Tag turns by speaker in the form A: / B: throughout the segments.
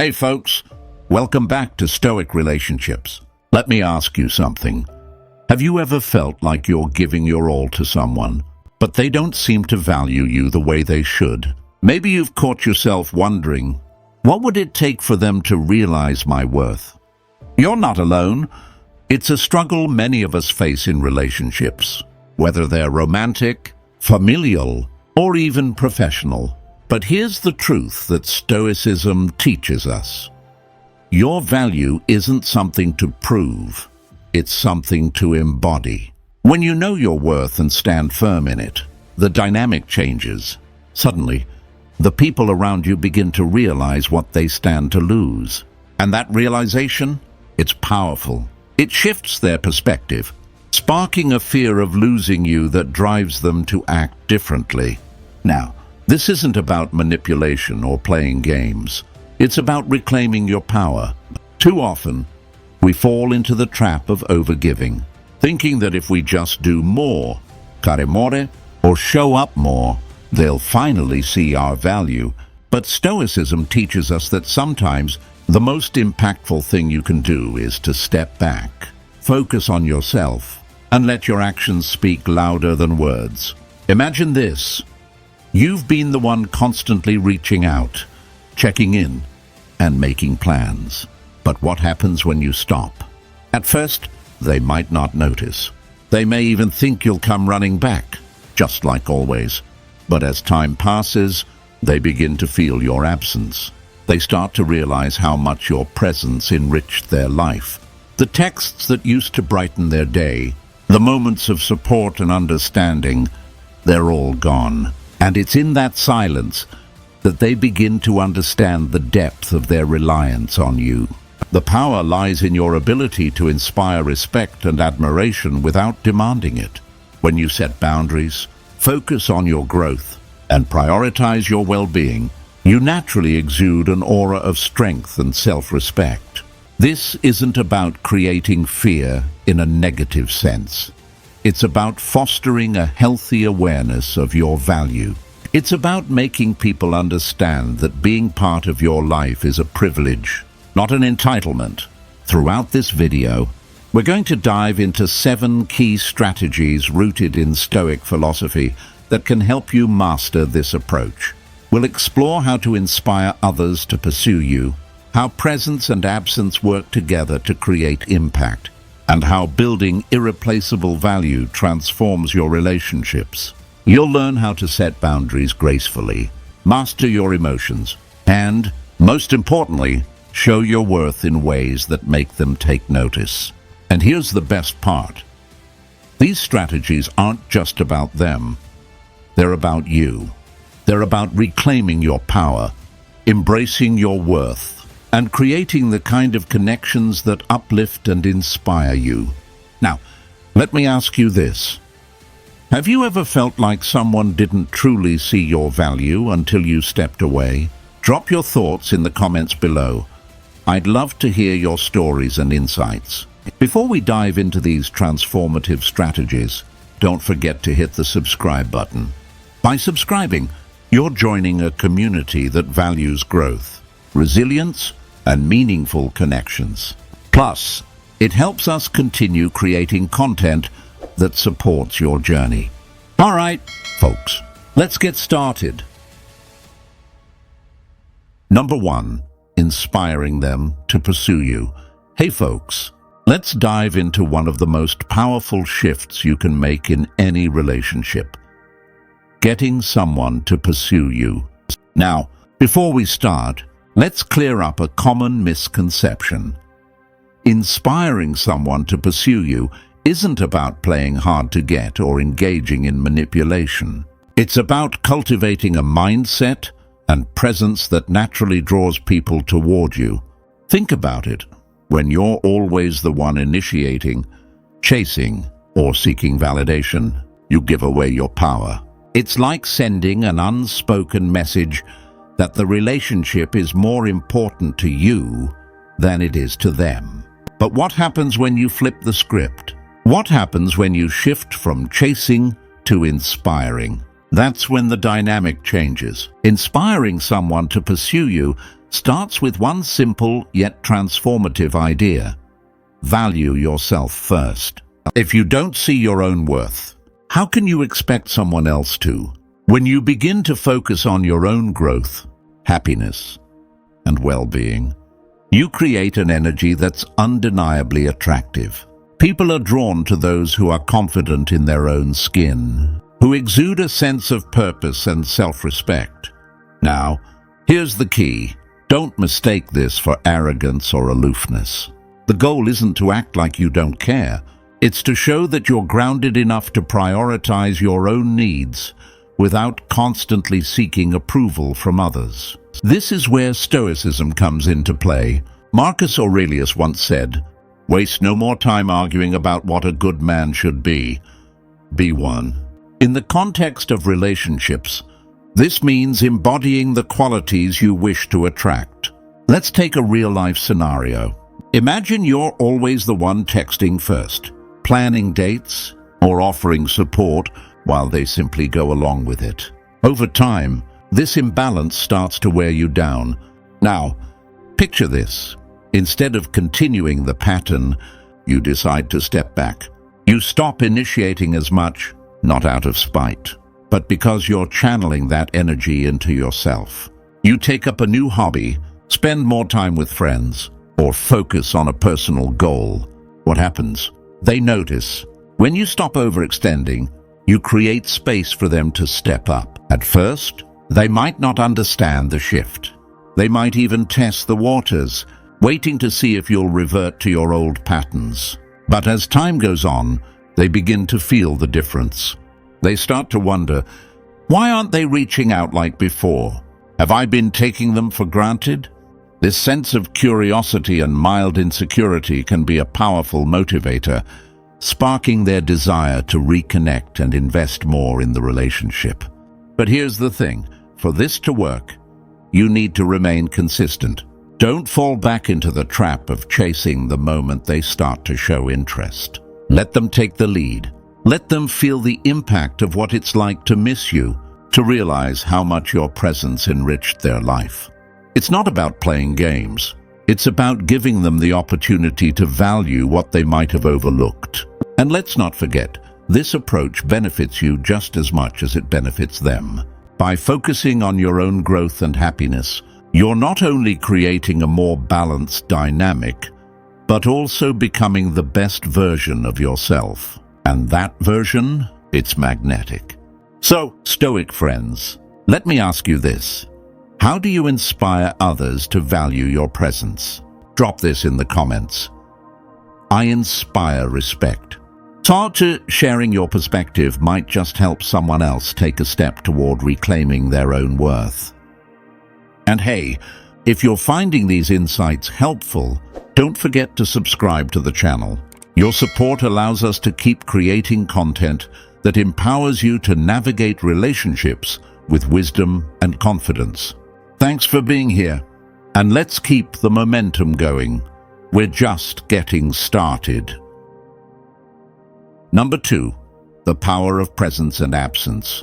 A: Hey folks, welcome back to Stoic Relationships. Let me ask you something. Have you ever felt like you're giving your all to someone, but they don't seem to value you the way they should? Maybe you've caught yourself wondering, what would it take for them to realize my worth? You're not alone. It's a struggle many of us face in relationships, whether they're romantic, familial, or even professional. But here's the truth that Stoicism teaches us. Your value isn't something to prove, it's something to embody. When you know your worth and stand firm in it, the dynamic changes. Suddenly, the people around you begin to realize what they stand to lose. And that realization, it's powerful. It shifts their perspective, sparking a fear of losing you that drives them to act differently. Now, this isn't about manipulation or playing games. It's about reclaiming your power. Too often, we fall into the trap of overgiving, thinking that if we just do more, care more, or show up more, they'll finally see our value. But Stoicism teaches us that sometimes the most impactful thing you can do is to step back, focus on yourself, and let your actions speak louder than words. Imagine this. You've been the one constantly reaching out, checking in, and making plans. But what happens when you stop? At first, they might not notice. They may even think you'll come running back, just like always. But as time passes, they begin to feel your absence. They start to realize how much your presence enriched their life. The texts that used to brighten their day, the moments of support and understanding, they're all gone. And it's in that silence that they begin to understand the depth of their reliance on you. The power lies in your ability to inspire respect and admiration without demanding it. When you set boundaries, focus on your growth, and prioritize your well-being, you naturally exude an aura of strength and self-respect. This isn't about creating fear in a negative sense. It's about fostering a healthy awareness of your value. It's about making people understand that being part of your life is a privilege, not an entitlement. Throughout this video, we're going to dive into 7 key strategies rooted in Stoic philosophy that can help you master this approach. We'll explore how to inspire others to pursue you, how presence and absence work together to create impact, and how building irreplaceable value transforms your relationships. You'll learn how to set boundaries gracefully, master your emotions, and, most importantly, show your worth in ways that make them take notice. And here's the best part. These strategies aren't just about them. They're about you. They're about reclaiming your power, embracing your worth, and creating the kind of connections that uplift and inspire you. Now, let me ask you this. Have you ever felt like someone didn't truly see your value until you stepped away? Drop your thoughts in the comments below. I'd love to hear your stories and insights. Before we dive into these transformative strategies, don't forget to hit the subscribe button. By subscribing, you're joining a community that values growth, resilience, and meaningful connections. Plus, it helps us continue creating content that supports your journey. All right, folks, let's get started. Number 1, inspiring them to pursue you. Hey folks, let's dive into one of the most powerful shifts you can make in any relationship. Getting someone to pursue you. Now, before we start, let's clear up a common misconception. Inspiring someone to pursue you isn't about playing hard to get or engaging in manipulation. It's about cultivating a mindset and presence that naturally draws people toward you. Think about it. When you're always the one initiating, chasing, or seeking validation, you give away your power. It's like sending an unspoken message that the relationship is more important to you than it is to them. But what happens when you flip the script? What happens when you shift from chasing to inspiring? That's when the dynamic changes. Inspiring someone to pursue you starts with one simple yet transformative idea. Value yourself first. If you don't see your own worth, how can you expect someone else to? When you begin to focus on your own growth, happiness, and well-being, you create an energy that's undeniably attractive. People are drawn to those who are confident in their own skin, who exude a sense of purpose and self-respect. Now, here's the key. Don't mistake this for arrogance or aloofness. The goal isn't to act like you don't care. It's to show that you're grounded enough to prioritize your own needs without constantly seeking approval from others. This is where Stoicism comes into play. Marcus Aurelius once said, "Waste no more time arguing about what a good man should be. Be one." In the context of relationships, this means embodying the qualities you wish to attract. Let's take a real-life scenario. Imagine you're always the one texting first, planning dates, or offering support while they simply go along with it. Over time, this imbalance starts to wear you down. Now, picture this. Instead of continuing the pattern, you decide to step back. You stop initiating as much, not out of spite, but because you're channeling that energy into yourself. You take up a new hobby, spend more time with friends, or focus on a personal goal. What happens? They notice. When you stop overextending, you create space for them to step up. At first, they might not understand the shift. They might even test the waters, waiting to see if you'll revert to your old patterns. But as time goes on, they begin to feel the difference. They start to wonder, why aren't they reaching out like before? Have I been taking them for granted? This sense of curiosity and mild insecurity can be a powerful motivator, sparking their desire to reconnect and invest more in the relationship. But here's the thing, for this to work, you need to remain consistent. Don't fall back into the trap of chasing the moment they start to show interest. Let them take the lead. Let them feel the impact of what it's like to miss you, to realize how much your presence enriched their life. It's not about playing games. It's about giving them the opportunity to value what they might have overlooked. And let's not forget, this approach benefits you just as much as it benefits them. By focusing on your own growth and happiness, you're not only creating a more balanced dynamic, but also becoming the best version of yourself. And that version, it's magnetic. So, Stoic friends, let me ask you this. How do you inspire others to value your presence? Drop this in the comments. I inspire respect. Sharing your perspective might just help someone else take a step toward reclaiming their own worth. And hey, if you're finding these insights helpful, don't forget to subscribe to the channel. Your support allows us to keep creating content that empowers you to navigate relationships with wisdom and confidence. Thanks for being here, and let's keep the momentum going. We're just getting started. Number 2, the power of presence and absence.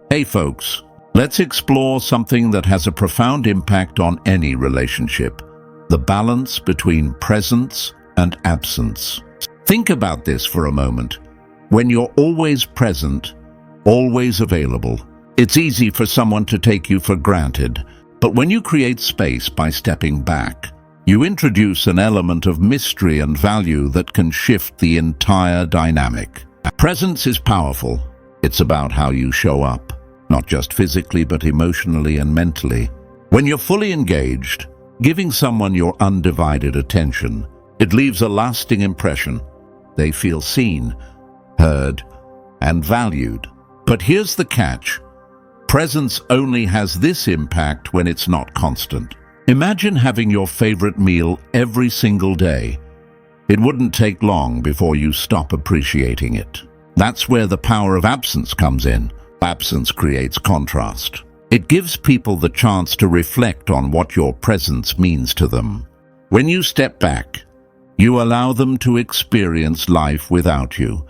A: Hey folks, let's explore something that has a profound impact on any relationship: the balance between presence and absence. Think about this for a moment. When you're always present, always available, it's easy for someone to take you for granted. But when you create space by stepping back, you introduce an element of mystery and value that can shift the entire dynamic. Presence is powerful. It's about how you show up, not just physically but emotionally and mentally. When you're fully engaged, giving someone your undivided attention, it leaves a lasting impression. They feel seen, heard, and valued. But here's the catch. Presence only has this impact when it's not constant. Imagine having your favorite meal every single day. It wouldn't take long before you stop appreciating it. That's where the power of absence comes in. Absence creates contrast. It gives people the chance to reflect on what your presence means to them. When you step back, you allow them to experience life without you,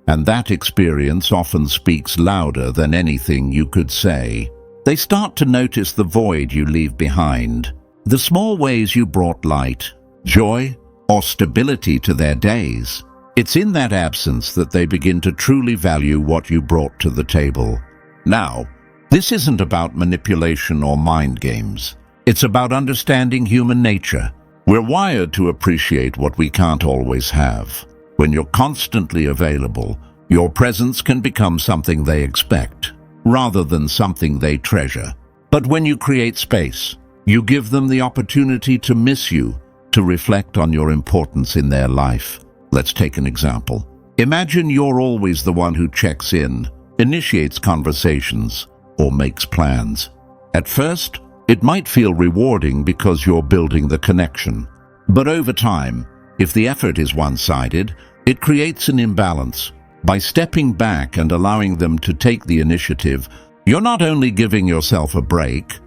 A: and that experience often speaks louder than anything you could say. They start to notice the void you leave behind, the small ways you brought light, joy, or stability to their days. It's in that absence that they begin to truly value what you brought to the table. Now, this isn't about manipulation or mind games. It's about understanding human nature. We're wired to appreciate what we can't always have. When you're constantly available, your presence can become something they expect, rather than something they treasure. But when you create space, you give them the opportunity to miss you, to reflect on your importance in their life. Let's take an example. Imagine you're always the one who checks in, initiates conversations, or makes plans. At first, it might feel rewarding because you're building the connection. But over time, if the effort is one-sided, it creates an imbalance. By stepping back and allowing them to take the initiative, you're not only giving yourself a break,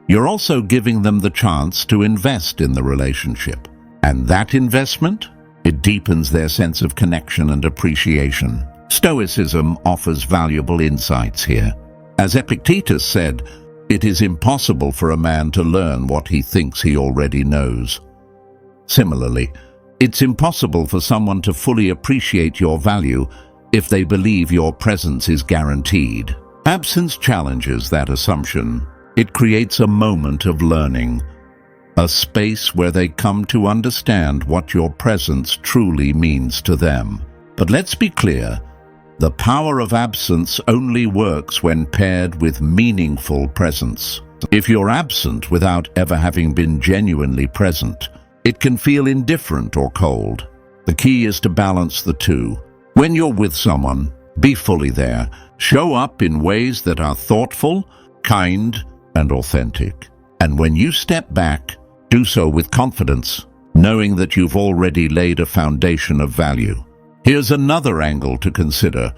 A: you're also giving them the chance to invest in the relationship. And that investment? It deepens their sense of connection and appreciation. Stoicism offers valuable insights here. As Epictetus said, it is impossible for a man to learn what he thinks he already knows. Similarly, it's impossible for someone to fully appreciate your value if they believe your presence is guaranteed. Absence challenges that assumption. It creates a moment of learning, a space where they come to understand what your presence truly means to them. But let's be clear, the power of absence only works when paired with meaningful presence. If you're absent without ever having been genuinely present, it can feel indifferent or cold. The key is to balance the two. When you're with someone, be fully there. Show up in ways that are thoughtful, kind, and authentic. And when you step back, do so with confidence, knowing that you've already laid a foundation of value. Here's another angle to consider.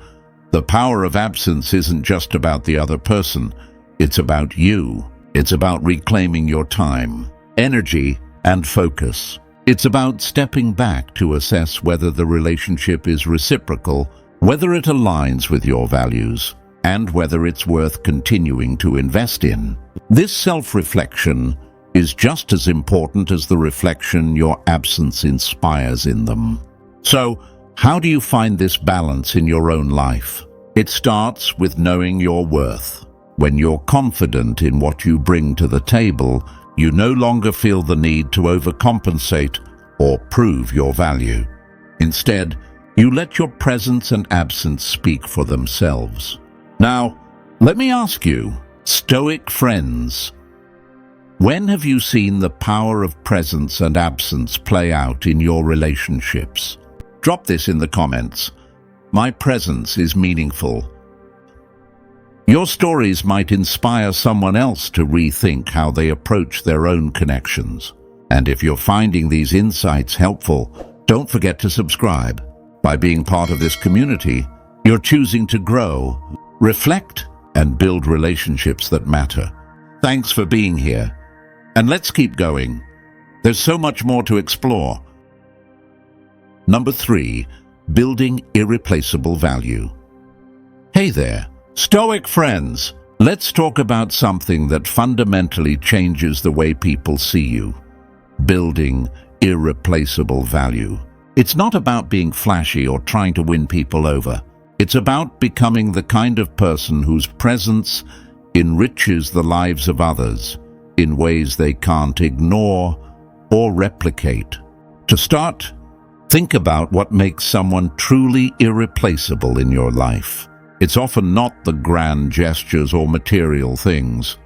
A: The power of absence isn't just about the other person. It's about you. It's about reclaiming your time, energy, and focus. It's about stepping back to assess whether the relationship is reciprocal, whether it aligns with your values, and whether it's worth continuing to invest in. This self-reflection is just as important as the reflection your absence inspires in them. So, how do you find this balance in your own life? It starts with knowing your worth. When you're confident in what you bring to the table, you no longer feel the need to overcompensate or prove your value. Instead, you let your presence and absence speak for themselves. Now, let me ask you, Stoic friends, when have you seen the power of presence and absence play out in your relationships? Drop this in the comments. My presence is meaningful. Your stories might inspire someone else to rethink how they approach their own connections. And if you're finding these insights helpful, don't forget to subscribe. By being part of this community, you're choosing to grow, reflect, and build relationships that matter. Thanks for being here. And let's keep going. There's so much more to explore. Number 3, building irreplaceable value. Hey there, Stoic friends. Let's talk about something that fundamentally changes the way people see you. Building irreplaceable value. It's not about being flashy or trying to win people over. It's about becoming the kind of person whose presence enriches the lives of others in ways they can't ignore or replicate. To start, think about what makes someone truly irreplaceable in your life. It's often not the grand gestures or material things.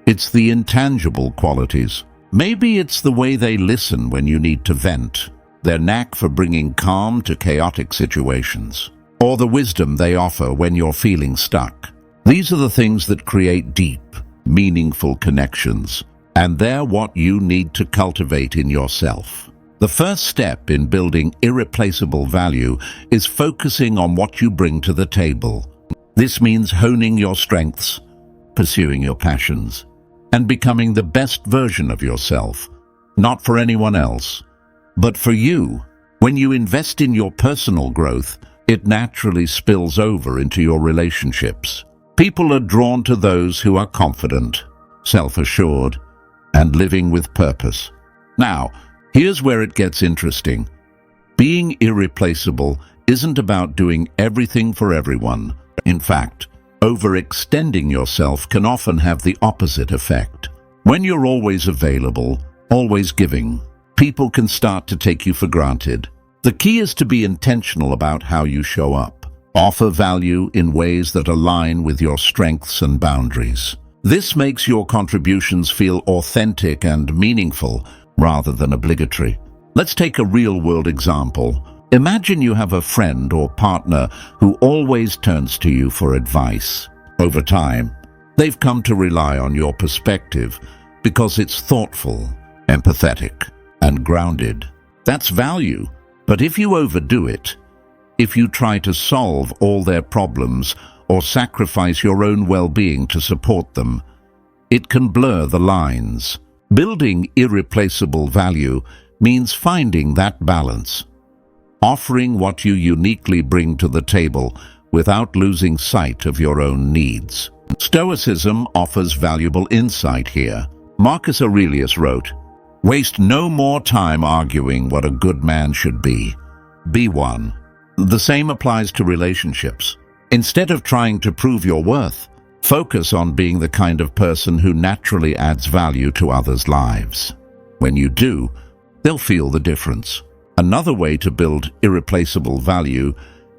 A: It's the intangible qualities. Maybe it's the way they listen when you need to vent, their knack for bringing calm to chaotic situations, or the wisdom they offer when you're feeling stuck. These are the things that create deep, meaningful connections, and they're what you need to cultivate in yourself. The first step in building irreplaceable value is focusing on what you bring to the table. This means honing your strengths, pursuing your passions, and becoming the best version of yourself, not for anyone else, but for you. When you invest in your personal growth, it naturally spills over into your relationships. People are drawn to those who are confident, self-assured, and living with purpose. Now, here's where it gets interesting. Being irreplaceable isn't about doing everything for everyone. In fact, overextending yourself can often have the opposite effect. When you're always available, always giving, people can start to take you for granted. The key is to be intentional about how you show up. Offer value in ways that align with your strengths and boundaries. This makes your contributions feel authentic and meaningful rather than obligatory. Let's take a real-world example. Imagine you have a friend or partner who always turns to you for advice. Over time, they've come to rely on your perspective because it's thoughtful, empathetic, and grounded. That's value. But if you overdo it, if you try to solve all their problems or sacrifice your own well-being to support them, it can blur the lines. Building irreplaceable value means finding that balance, offering what you uniquely bring to the table without losing sight of your own needs. Stoicism offers valuable insight here. Marcus Aurelius wrote, "Waste no more time arguing what a good man should be. Be one." The same applies to relationships. Instead of trying to prove your worth, focus on being the kind of person who naturally adds value to others' lives. When you do, they'll feel the difference. Another way to build irreplaceable value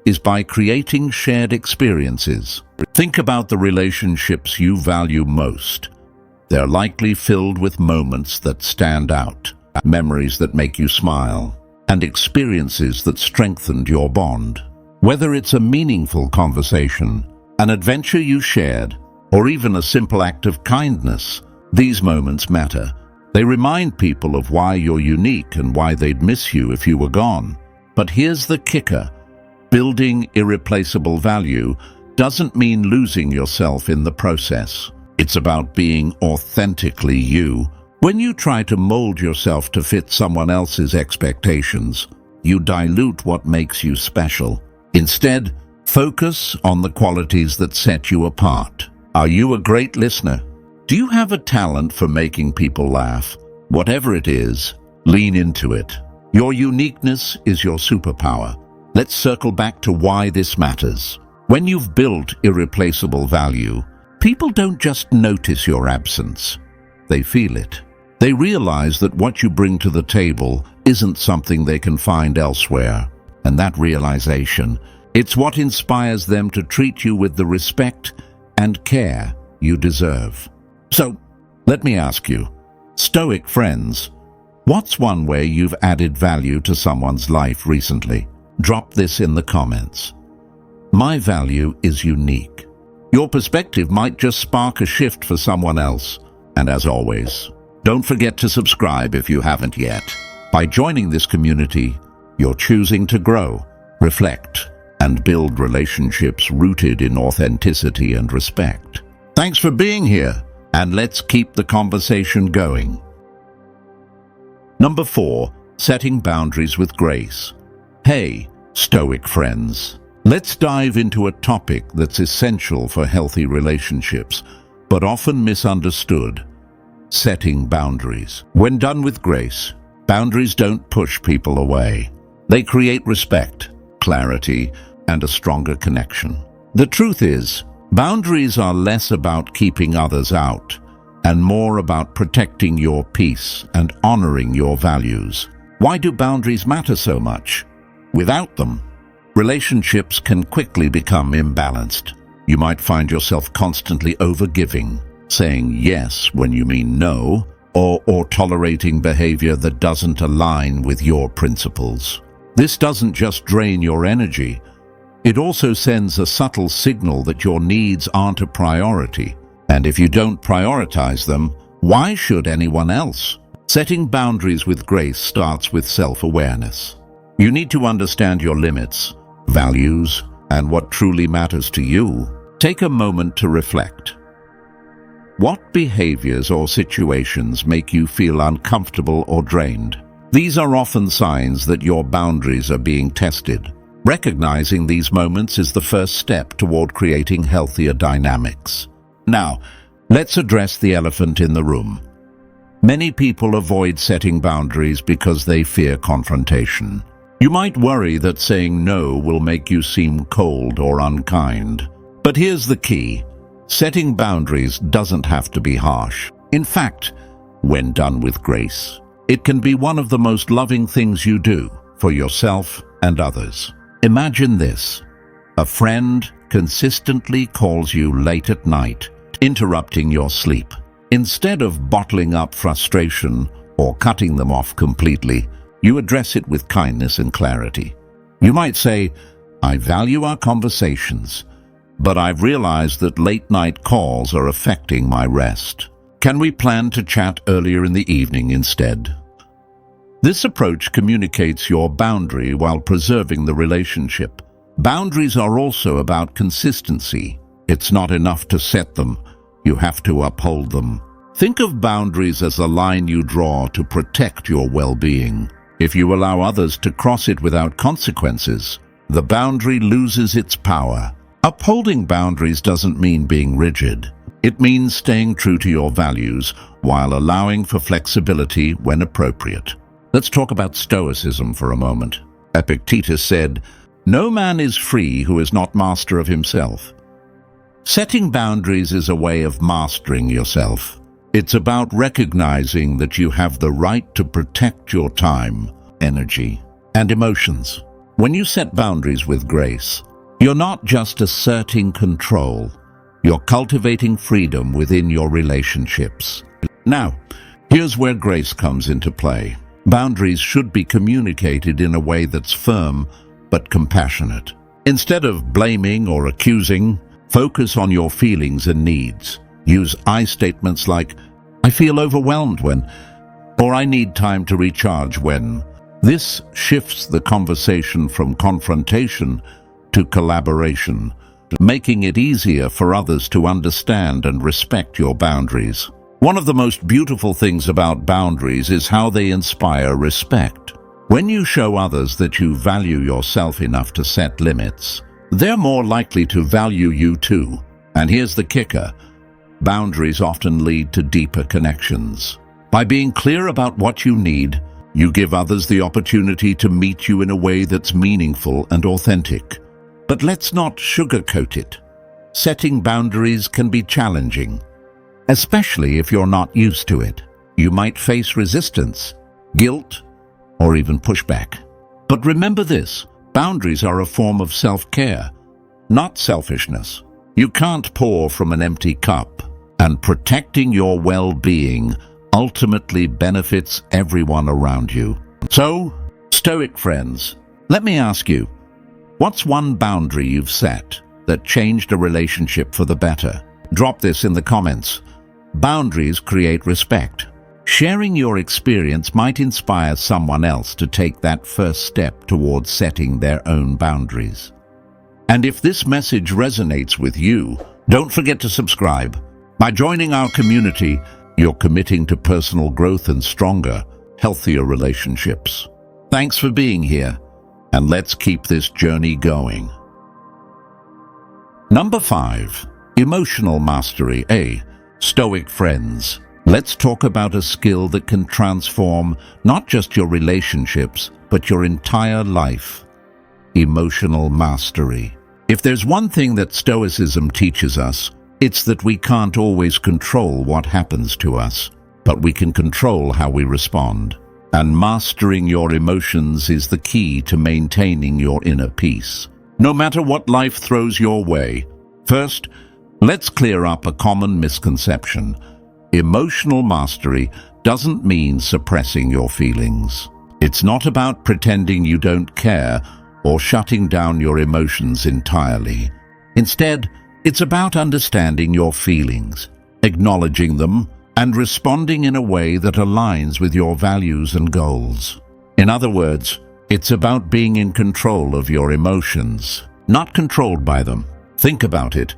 A: is by creating shared experiences. Think about the relationships you value most. They're likely filled with moments that stand out, memories that make you smile, and experiences that strengthened your bond. Whether it's a meaningful conversation, an adventure you shared, or even a simple act of kindness, these moments matter. They remind people of why you're unique and why they'd miss you if you were gone. But here's the kicker. Building irreplaceable value doesn't mean losing yourself in the process. It's about being authentically you. When you try to mold yourself to fit someone else's expectations, you dilute what makes you special. Instead, focus on the qualities that set you apart. Are you a great listener? Do you have a talent for making people laugh? Whatever it is, lean into it. Your uniqueness is your superpower. Let's circle back to why this matters. When you've built irreplaceable value, people don't just notice your absence. They feel it. They realize that what you bring to the table isn't something they can find elsewhere. And that realization, it's what inspires them to treat you with the respect and care you deserve. So, let me ask you, Stoic friends, what's one way you've added value to someone's life recently? Drop this in the comments. My value is unique. Your perspective might just spark a shift for someone else. And as always, don't forget to subscribe if you haven't yet. By joining this community, you're choosing to grow, reflect, and build relationships rooted in authenticity and respect. Thanks for being here, and let's keep the conversation going. Number 4, setting boundaries with grace. Hey, Stoic friends, let's dive into a topic that's essential for healthy relationships, but often misunderstood: setting boundaries. When done with grace, boundaries don't push people away. They create respect, clarity, and a stronger connection. The truth is, boundaries are less about keeping others out and more about protecting your peace and honoring your values. Why do boundaries matter so much? Without them, relationships can quickly become imbalanced. You might find yourself constantly overgiving, saying yes when you mean no, or tolerating behavior that doesn't align with your principles. This doesn't just drain your energy, it also sends a subtle signal that your needs aren't a priority. And if you don't prioritize them, why should anyone else? Setting boundaries with grace starts with self-awareness. You need to understand your limits, values, and what truly matters to you. Take a moment to reflect. What behaviors or situations make you feel uncomfortable or drained? These are often signs that your boundaries are being tested. Recognizing these moments is the first step toward creating healthier dynamics. Now, let's address the elephant in the room. Many people avoid setting boundaries because they fear confrontation. You might worry that saying no will make you seem cold or unkind. But here's the key. Setting boundaries doesn't have to be harsh. In fact, when done with grace, it can be one of the most loving things you do for yourself and others. Imagine this. A friend consistently calls you late at night, interrupting your sleep. Instead of bottling up frustration or cutting them off completely, you address it with kindness and clarity. You might say, "I value our conversations, but I've realized that late-night calls are affecting my rest. Can we plan to chat earlier in the evening instead?" This approach communicates your boundary while preserving the relationship. Boundaries are also about consistency. It's not enough to set them. You have to uphold them. Think of boundaries as a line you draw to protect your well-being. If you allow others to cross it without consequences, the boundary loses its power. Upholding boundaries doesn't mean being rigid. It means staying true to your values while allowing for flexibility when appropriate. Let's talk about Stoicism for a moment. Epictetus said, "No man is free who is not master of himself." Setting boundaries is a way of mastering yourself. It's about recognizing that you have the right to protect your time, energy, and emotions. When you set boundaries with grace, you're not just asserting control, you're cultivating freedom within your relationships. Now, here's where grace comes into play. Boundaries should be communicated in a way that's firm but compassionate. Instead of blaming or accusing, focus on your feelings and needs. Use I statements like, "I feel overwhelmed when," or "I need time to recharge when." This shifts the conversation from confrontation to collaboration, making it easier for others to understand and respect your boundaries. One of the most beautiful things about boundaries is how they inspire respect. When you show others that you value yourself enough to set limits, they're more likely to value you too. And here's the kicker. Boundaries often lead to deeper connections. By being clear about what you need, you give others the opportunity to meet you in a way that's meaningful and authentic. But let's not sugarcoat it. Setting boundaries can be challenging, especially if you're not used to it. You might face resistance, guilt, or even pushback. But remember this, boundaries are a form of self-care, not selfishness. You can't pour from an empty cup, and protecting your well-being ultimately benefits everyone around you. So, Stoic friends, let me ask you, what's one boundary you've set that changed a relationship for the better? Drop this in the comments. Boundaries create respect. Sharing your experience might inspire someone else to take that first step towards setting their own boundaries. And if this message resonates with you, don't forget to subscribe. By joining our community, you're committing to personal growth and stronger, healthier relationships. Thanks for being here, and let's keep this journey going. Number 5. Emotional mastery. Stoic friends. Let's talk about a skill that can transform not just your relationships, but your entire life. Emotional mastery. If there's one thing that Stoicism teaches us, it's that we can't always control what happens to us, but we can control how we respond. And mastering your emotions is the key to maintaining your inner peace, no matter what life throws your way. First, let's clear up a common misconception. Emotional mastery doesn't mean suppressing your feelings. It's not about pretending you don't care or shutting down your emotions entirely. Instead, it's about understanding your feelings, acknowledging them, and responding in a way that aligns with your values and goals. In other words, it's about being in control of your emotions, not controlled by them. Think about it.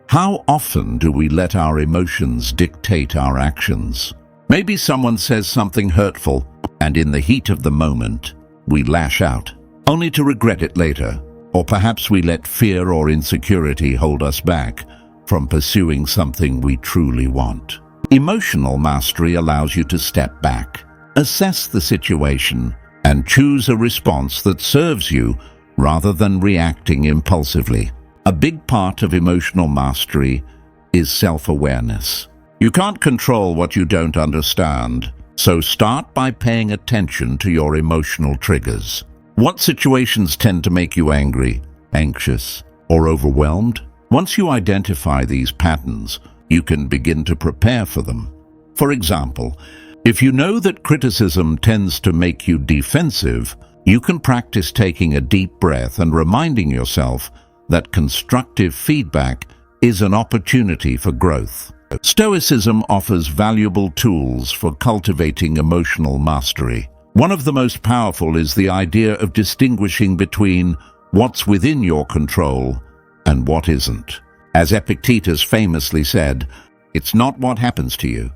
A: How often do we let our emotions dictate our actions? Maybe someone says something hurtful, and in the heat of the moment, we lash out, only to regret it later. Or perhaps we let fear or insecurity hold us back from pursuing something we truly want. Emotional mastery allows you to step back, assess the situation, and choose a response that serves you rather than reacting impulsively. A big part of emotional mastery is self-awareness. You can't control what you don't understand, so start by paying attention to your emotional triggers. What situations tend to make you angry, anxious, or overwhelmed? Once you identify these patterns, you can begin to prepare for them. For example, if you know that criticism tends to make you defensive, you can practice taking a deep breath and reminding yourself that constructive feedback is an opportunity for growth. Stoicism offers valuable tools for cultivating emotional mastery. One of the most powerful is the idea of distinguishing between what's within your control and what isn't. As Epictetus famously said, "It's not what happens to you,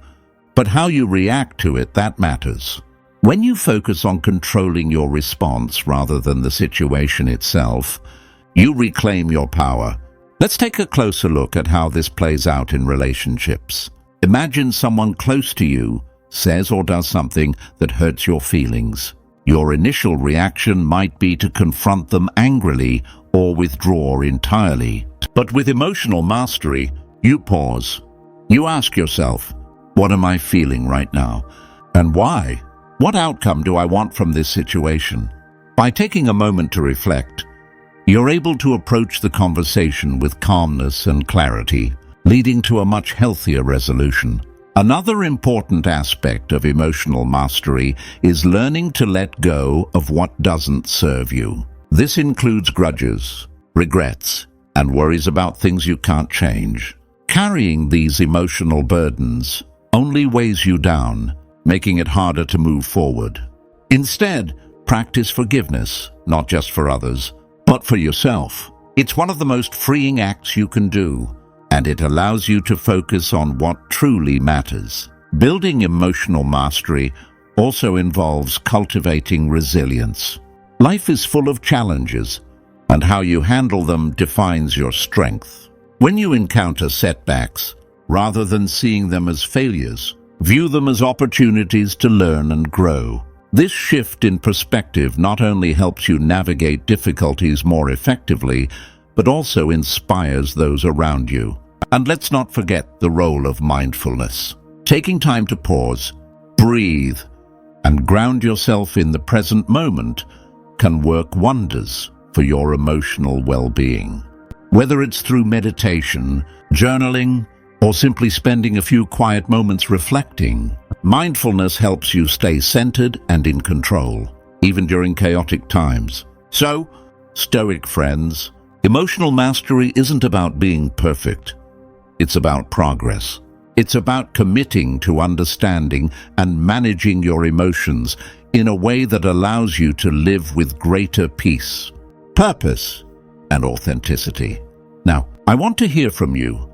A: but how you react to it that matters." When you focus on controlling your response rather than the situation itself, you reclaim your power. Let's take a closer look at how this plays out in relationships. Imagine someone close to you says or does something that hurts your feelings. Your initial reaction might be to confront them angrily or withdraw entirely. But with emotional mastery, you pause. You ask yourself, what am I feeling right now? And why? What outcome do I want from this situation? By taking a moment to reflect, you're able to approach the conversation with calmness and clarity, leading to a much healthier resolution. Another important aspect of emotional mastery is learning to let go of what doesn't serve you. This includes grudges, regrets, and worries about things you can't change. Carrying these emotional burdens only weighs you down, making it harder to move forward. Instead, practice forgiveness, not just for others, but for yourself. It's one of the most freeing acts you can do, and it allows you to focus on what truly matters. Building emotional mastery also involves cultivating resilience. Life is full of challenges, and how you handle them defines your strength. When you encounter setbacks, rather than seeing them as failures, view them as opportunities to learn and grow. This shift in perspective not only helps you navigate difficulties more effectively, but also inspires those around you. And let's not forget the role of mindfulness. Taking time to pause, breathe, and ground yourself in the present moment can work wonders for your emotional well-being. Whether it's through meditation, journaling, or simply spending a few quiet moments reflecting, mindfulness helps you stay centered and in control, even during chaotic times. So, Stoic friends, emotional mastery isn't about being perfect. It's about progress. It's about committing to understanding and managing your emotions in a way that allows you to live with greater peace, purpose, and authenticity. Now, I want to hear from you.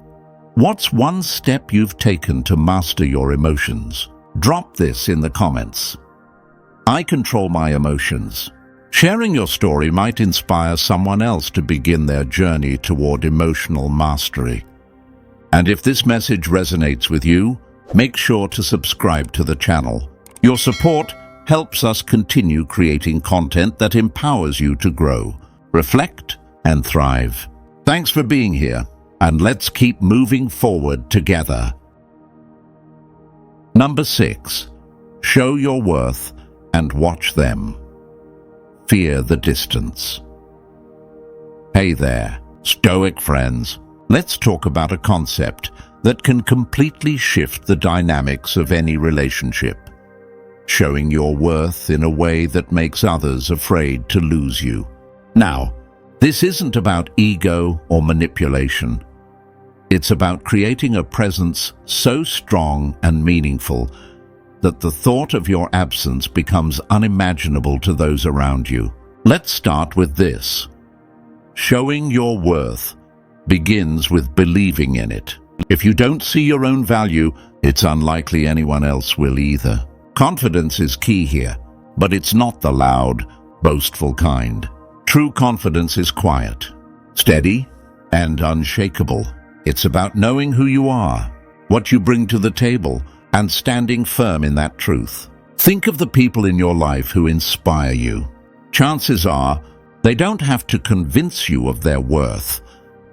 A: What's one step you've taken to master your emotions? Drop this in the comments. I control my emotions. Sharing your story might inspire someone else to begin their journey toward emotional mastery. And if this message resonates with you, make sure to subscribe to the channel. Your support helps us continue creating content that empowers you to grow, reflect, and thrive. Thanks for being here, and let's keep moving forward together. Number 6. Show your worth and watch them. Fear the distance. Hey there, Stoic friends. Let's talk about a concept that can completely shift the dynamics of any relationship. Showing your worth in a way that makes others afraid to lose you. Now, this isn't about ego or manipulation. It's about creating a presence so strong and meaningful that the thought of your absence becomes unimaginable to those around you. Let's start with this. Showing your worth begins with believing in it. If you don't see your own value, it's unlikely anyone else will either. Confidence is key here, but it's not the loud, boastful kind. True confidence is quiet, steady, and unshakable. It's about knowing who you are, what you bring to the table, and standing firm in that truth. Think of the people in your life who inspire you. Chances are, they don't have to convince you of their worth.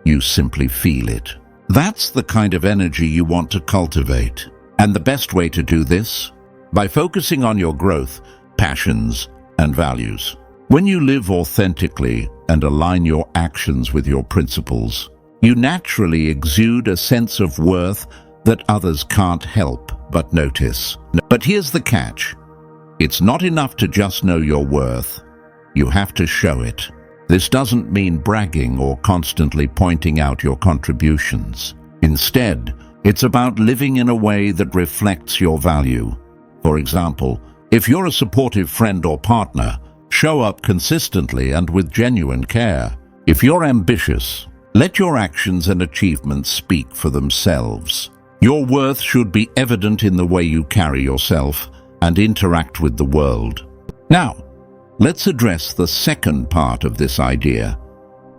A: You simply feel it. That's the kind of energy you want to cultivate. And the best way to do this? By focusing on your growth, passions, and values. When you live authentically and align your actions with your principles, you naturally exude a sense of worth that others can't help but notice. But here's the catch. It's not enough to just know your worth. You have to show it. This doesn't mean bragging or constantly pointing out your contributions. Instead, it's about living in a way that reflects your value. For example, if you're a supportive friend or partner, show up consistently and with genuine care. If you're ambitious, let your actions and achievements speak for themselves. Your worth should be evident in the way you carry yourself and interact with the world. Now, let's address the second part of this idea,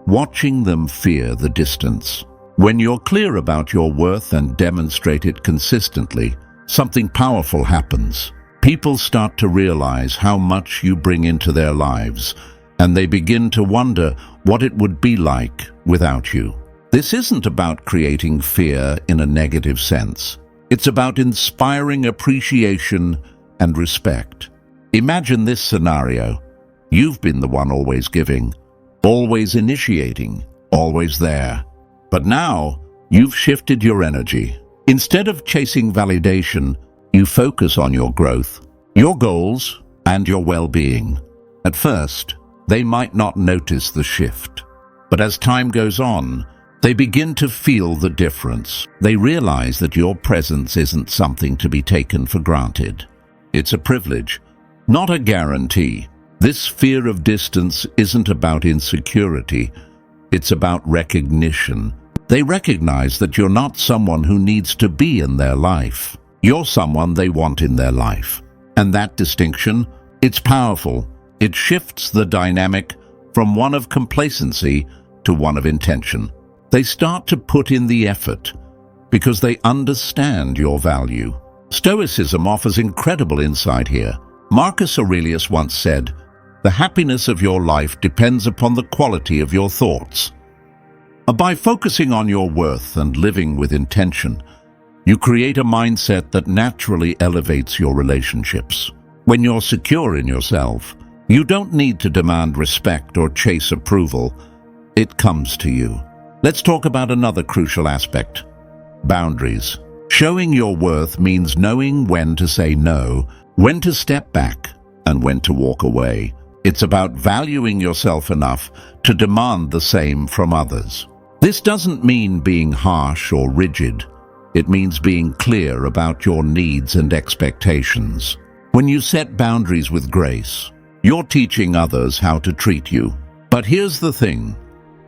A: watching them fear the distance. When you're clear about your worth and demonstrate it consistently, something powerful happens. People start to realize how much you bring into their lives, and they begin to wonder what it would be like without you. This isn't about creating fear in a negative sense. It's about inspiring appreciation and respect. Imagine this scenario. You've been the one always giving, always initiating, always there. But now, you've shifted your energy. Instead of chasing validation, you focus on your growth, your goals, and your well-being. At first, they might not notice the shift. But as time goes on, they begin to feel the difference. They realize that your presence isn't something to be taken for granted. It's a privilege, not a guarantee. This fear of distance isn't about insecurity. It's about recognition. They recognize that you're not someone who needs to be in their life. You're someone they want in their life. And that distinction, it's powerful. It shifts the dynamic from one of complacency to one of intention. They start to put in the effort because they understand your value. Stoicism offers incredible insight here. Marcus Aurelius once said, "The happiness of your life depends upon the quality of your thoughts." By focusing on your worth and living with intention, you create a mindset that naturally elevates your relationships. When you're secure in yourself, you don't need to demand respect or chase approval. It comes to you. Let's talk about another crucial aspect: boundaries. Showing your worth means knowing when to say no, when to step back, and when to walk away. It's about valuing yourself enough to demand the same from others. This doesn't mean being harsh or rigid. It means being clear about your needs and expectations. When you set boundaries with grace, you're teaching others how to treat you. But here's the thing.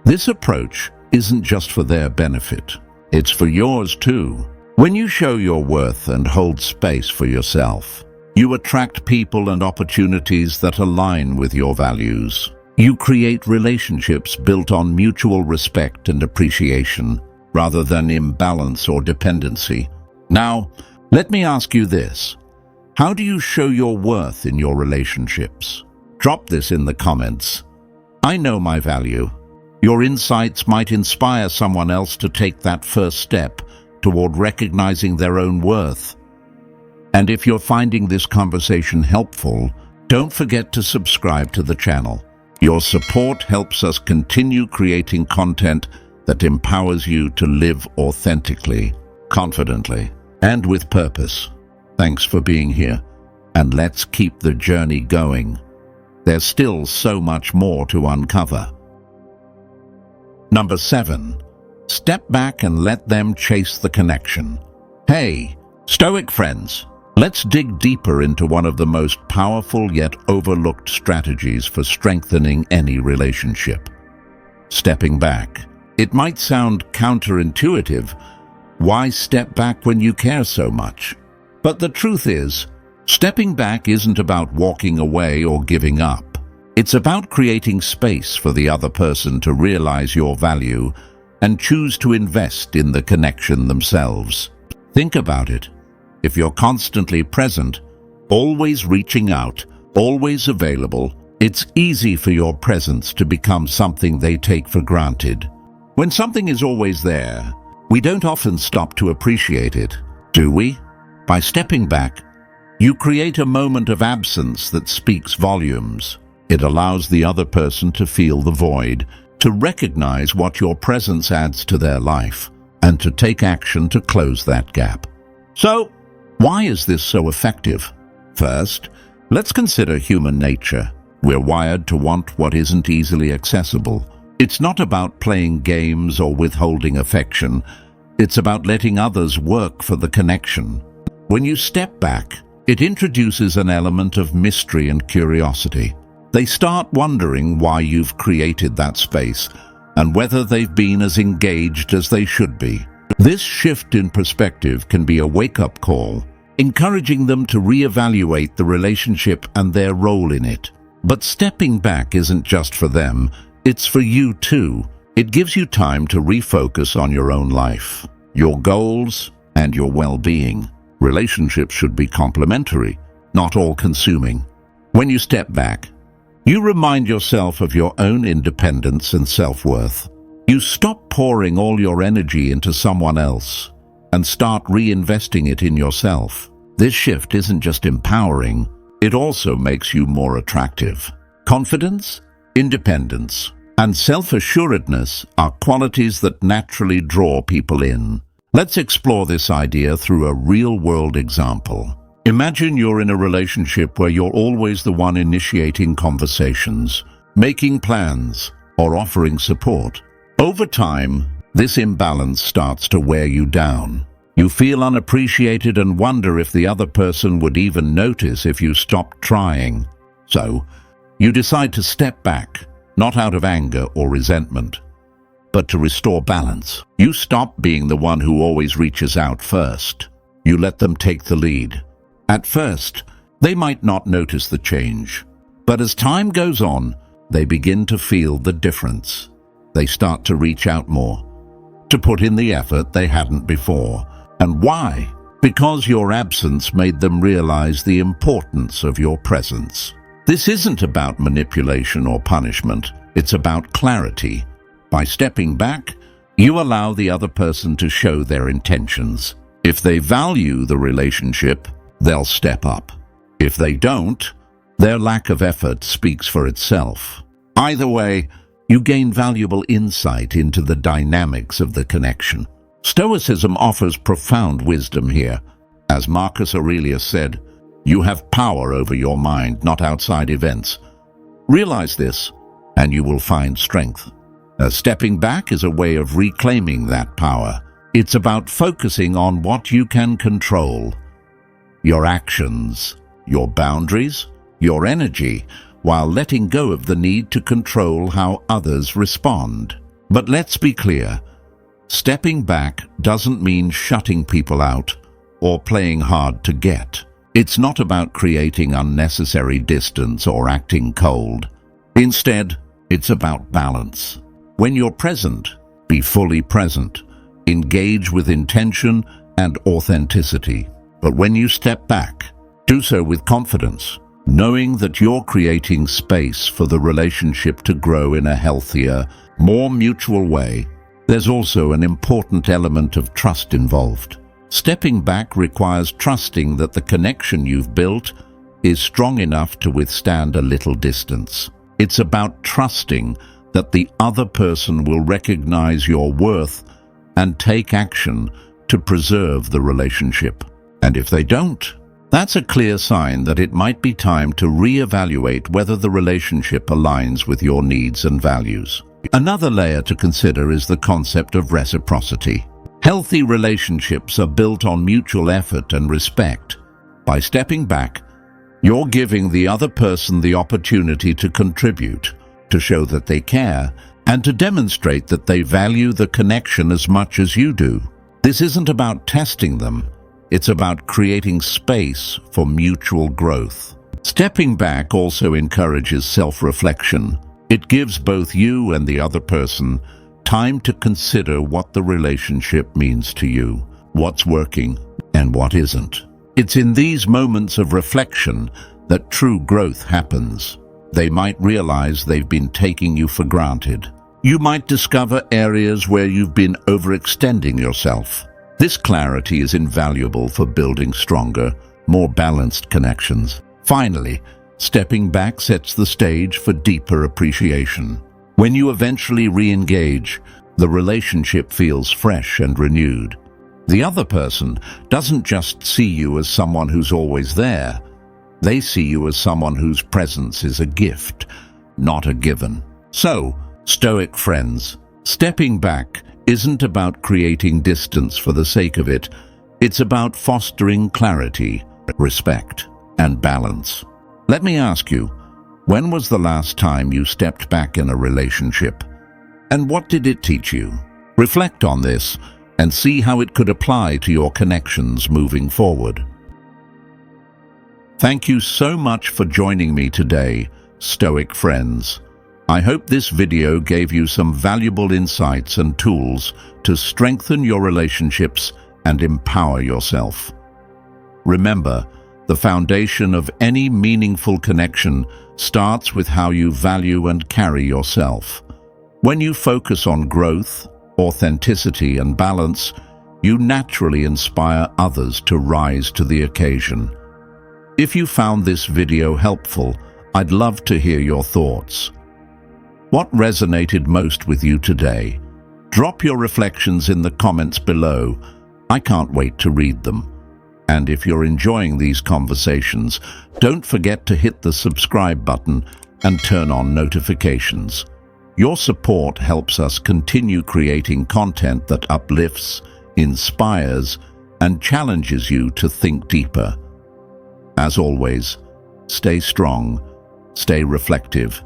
A: This approach isn't just for their benefit. It's for yours too. When you show your worth and hold space for yourself, you attract people and opportunities that align with your values. You create relationships built on mutual respect and appreciation, rather than imbalance or dependency. Now, let me ask you this. How do you show your worth in your relationships? Drop this in the comments. I know my value. Your insights might inspire someone else to take that first step toward recognizing their own worth. And if you're finding this conversation helpful, don't forget to subscribe to the channel. Your support helps us continue creating content that empowers you to live authentically, confidently, and with purpose. Thanks for being here, and let's keep the journey going. There's still so much more to uncover. Number 7. Step back and let them chase the connection. Hey, Stoic friends, let's dig deeper into one of the most powerful yet overlooked strategies for strengthening any relationship: stepping back. It might sound counterintuitive. Why step back when you care so much? But the truth is, stepping back isn't about walking away or giving up. It's about creating space for the other person to realize your value and choose to invest in the connection themselves. Think about it. If you're constantly present, always reaching out, always available, it's easy for your presence to become something they take for granted. When something is always there, we don't often stop to appreciate it, do we? By stepping back, you create a moment of absence that speaks volumes. It allows the other person to feel the void, to recognize what your presence adds to their life, and to take action to close that gap. So, why is this so effective? First, let's consider human nature. We're wired to want what isn't easily accessible. It's not about playing games or withholding affection. It's about letting others work for the connection. When you step back, it introduces an element of mystery and curiosity. They start wondering why you've created that space and whether they've been as engaged as they should be. This shift in perspective can be a wake-up call, encouraging them to reevaluate the relationship and their role in it. But stepping back isn't just for them, it's for you too. It gives you time to refocus on your own life, your goals, and your well-being. Relationships should be complementary, not all-consuming. When you step back, you remind yourself of your own independence and self-worth. You stop pouring all your energy into someone else and start reinvesting it in yourself. This shift isn't just empowering, it also makes you more attractive. Confidence, independence, and self-assuredness are qualities that naturally draw people in. Let's explore this idea through a real-world example. Imagine you're in a relationship where you're always the one initiating conversations, making plans, or offering support. Over time, this imbalance starts to wear you down. You feel unappreciated and wonder if the other person would even notice if you stopped trying. So, you decide to step back, not out of anger or resentment, but to restore balance. You stop being the one who always reaches out first. You let them take the lead. At first, they might not notice the change, but as time goes on, they begin to feel the difference. They start to reach out more, to put in the effort they hadn't before. And why? Because your absence made them realize the importance of your presence. This isn't about manipulation or punishment, it's about clarity. By stepping back, you allow the other person to show their intentions. If they value the relationship, they'll step up. If they don't, their lack of effort speaks for itself. Either way, you gain valuable insight into the dynamics of the connection. Stoicism offers profound wisdom here. As Marcus Aurelius said, you have power over your mind, not outside events. Realize this, and you will find strength. Stepping back is a way of reclaiming that power. It's about focusing on what you can control. Your actions, your boundaries, your energy, while letting go of the need to control how others respond. But let's be clear, stepping back doesn't mean shutting people out or playing hard to get. It's not about creating unnecessary distance or acting cold. Instead, it's about balance. When you're present, be fully present. Engage with intention and authenticity. But when you step back, do so with confidence, knowing that you're creating space for the relationship to grow in a healthier, more mutual way. There's also an important element of trust involved. Stepping back requires trusting that the connection you've built is strong enough to withstand a little distance. It's about trusting that the other person will recognize your worth and take action to preserve the relationship. And if they don't, that's a clear sign that it might be time to reevaluate whether the relationship aligns with your needs and values. Another layer to consider is the concept of reciprocity. Healthy relationships are built on mutual effort and respect. By stepping back, you're giving the other person the opportunity to contribute, to show that they care, and to demonstrate that they value the connection as much as you do. This isn't about testing them. It's about creating space for mutual growth. Stepping back also encourages self-reflection. It gives both you and the other person time to consider what the relationship means to you. what's working and what isn't. It's in these moments of reflection that true growth happens. They might realize they've been taking you for granted. You might discover areas where you've been overextending yourself. This clarity is invaluable for building stronger, more balanced connections. Finally, stepping back sets the stage for deeper appreciation. When you eventually re-engage, the relationship feels fresh and renewed. The other person doesn't just see you as someone who's always there. They see you as someone whose presence is a gift, not a given. So, Stoic friends, stepping back isn't about creating distance for the sake of it. It's about fostering clarity, respect, and balance. Let me ask you, when was the last time you stepped back in a relationship? And what did it teach you? Reflect on this and see how it could apply to your connections moving forward. Thank you so much for joining me today, Stoic friends. I hope this video gave you some valuable insights and tools to strengthen your relationships and empower yourself. Remember, the foundation of any meaningful connection starts with how you value and carry yourself. When you focus on growth, authenticity, and balance, you naturally inspire others to rise to the occasion. If you found this video helpful, I'd love to hear your thoughts. What resonated most with you today? Drop your reflections in the comments below. I can't wait to read them. And if you're enjoying these conversations, don't forget to hit the subscribe button and turn on notifications. Your support helps us continue creating content that uplifts, inspires, and challenges you to think deeper. As always, stay strong, stay reflective,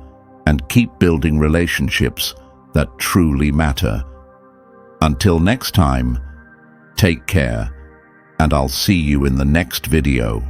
A: and keep building relationships that truly matter. Until next time, take care, and I'll see you in the next video.